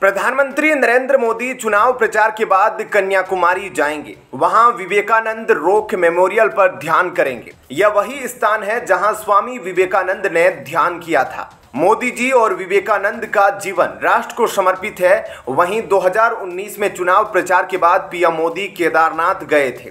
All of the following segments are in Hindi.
प्रधानमंत्री नरेंद्र मोदी चुनाव प्रचार के बाद कन्याकुमारी जाएंगे। वहां विवेकानंद रॉक मेमोरियल पर ध्यान करेंगे। यह वही स्थान है जहां स्वामी विवेकानंद ने ध्यान किया था। मोदी जी और विवेकानंद का जीवन राष्ट्र को समर्पित है। वहीं 2019 में चुनाव प्रचार के बाद पीएम मोदी केदारनाथ गए थे।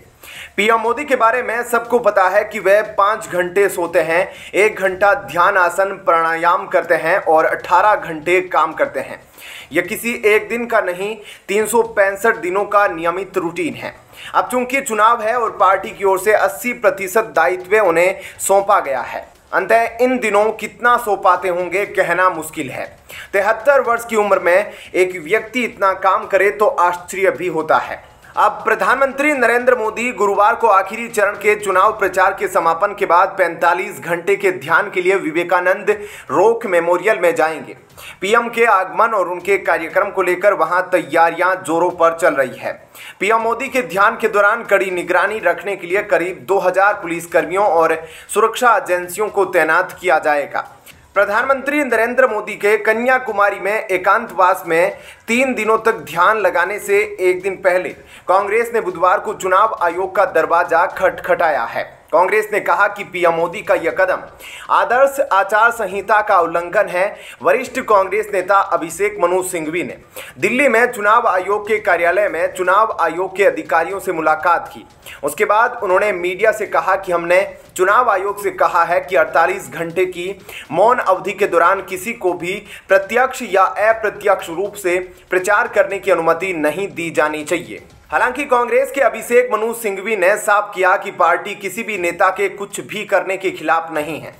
पीएम मोदी के बारे में सबको पता है कि वह 5 घंटे सोते हैं, 1 घंटा ध्यान आसन प्राणायाम करते हैं और 18 घंटे काम करते हैं। यह किसी एक दिन का नहीं, 365 दिनों का नियमित रूटीन है। अब चूंकि चुनाव है और पार्टी की ओर से 80% दायित्व उन्हें सौंपा गया है। अंततः इन दिनों कितना सो पाते होंगे कहना मुश्किल है। 73 वर्ष की उम्र में एक व्यक्ति इतना काम करे तो आश्चर्य भी होता है। अब प्रधानमंत्री नरेंद्र मोदी गुरुवार को आखिरी चरण के चुनाव प्रचार के समापन के बाद 45 घंटे के ध्यान के लिए विवेकानंद रॉक मेमोरियल में जाएंगे। पीएम के आगमन और उनके कार्यक्रम को लेकर वहां तैयारियां जोरों पर चल रही है। पीएम मोदी के ध्यान के दौरान कड़ी निगरानी रखने के लिए करीब 2000 पुलिसकर्मियों और सुरक्षा एजेंसियों को तैनात किया जाएगा। प्रधानमंत्री नरेंद्र मोदी के कन्याकुमारी में एकांतवास में 3 दिनों तक ध्यान लगाने से एक दिन पहले कांग्रेस ने बुधवार को चुनाव आयोग का दरवाजा खटखटाया है। कांग्रेस ने कहा कि पीएम मोदी का यह कदम आदर्श आचार संहिता का उल्लंघन है। वरिष्ठ कांग्रेस नेता अभिषेक मनु सिंघवी ने दिल्ली में चुनाव आयोग के कार्यालय में चुनाव आयोग के अधिकारियों से मुलाकात की। उसके बाद उन्होंने मीडिया से कहा कि हमने चुनाव आयोग से कहा है कि 48 घंटे की मौन अवधि के दौरान किसी को भी प्रत्यक्ष या अप्रत्यक्ष रूप से प्रचार करने की अनुमति नहीं दी जानी चाहिए। हालांकि कांग्रेस के अभिषेक मनु सिंघवी ने साफ किया कि पार्टी किसी भी नेता के कुछ भी करने के खिलाफ नहीं है।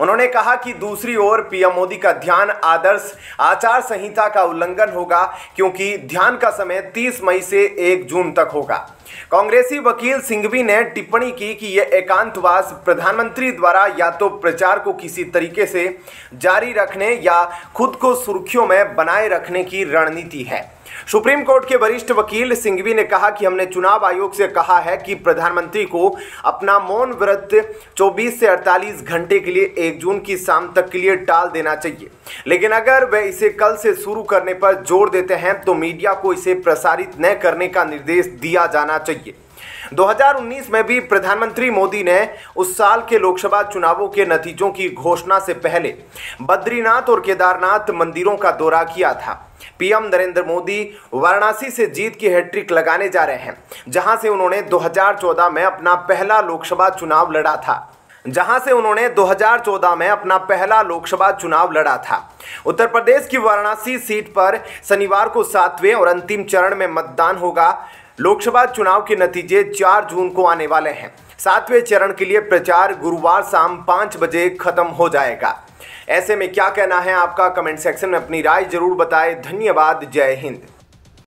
उन्होंने कहा कि दूसरी ओर पीएम मोदी का ध्यान आदर्श आचार संहिता का उल्लंघन होगा, क्योंकि ध्यान का समय 30 मई से 1 जून तक होगा। कांग्रेसी वकील सिंघवी ने टिप्पणी की कि यह एकांतवास प्रधानमंत्री द्वारा या तो प्रचार को किसी तरीके से जारी रखने या खुद को सुर्खियों में बनाए रखने की रणनीति है। सुप्रीम कोर्ट के वरिष्ठ वकील सिंघवी ने कहा कि हमने चुनाव आयोग से कहा है कि प्रधानमंत्री को अपना मौन व्रत 24 से 48 घंटे के लिए 1 जून की शाम तक के लिए टाल देना चाहिए, लेकिन अगर वे इसे कल से शुरू करने पर जोर देते हैं तो मीडिया को इसे प्रसारित न करने का निर्देश दिया जाना चाहिए। 2019 में भी प्रधानमंत्री मोदी ने उस साल के लोकसभा चुनावों के नतीजों की घोषणा से पहले बद्रीनाथ और केदारनाथ मंदिरों का दौरा किया था। पीएम नरेंद्र मोदी वाराणसी से जीत की हैट्रिक लगाने जा रहे हैं, जहां से उन्होंने 2014 में अपना पहला लोकसभा चुनाव लड़ा था। उत्तर प्रदेश की वाराणसी सीट पर शनिवार को 7वें और अंतिम चरण में मतदान होगा। लोकसभा चुनाव के नतीजे 4 जून को आने वाले हैं। 7वें चरण के लिए प्रचार गुरुवार शाम 5 बजे खत्म हो जाएगा। ऐसे में क्या कहना है आपका? कमेंट सेक्शन में अपनी राय जरूर बताएं। धन्यवाद। जय हिंद।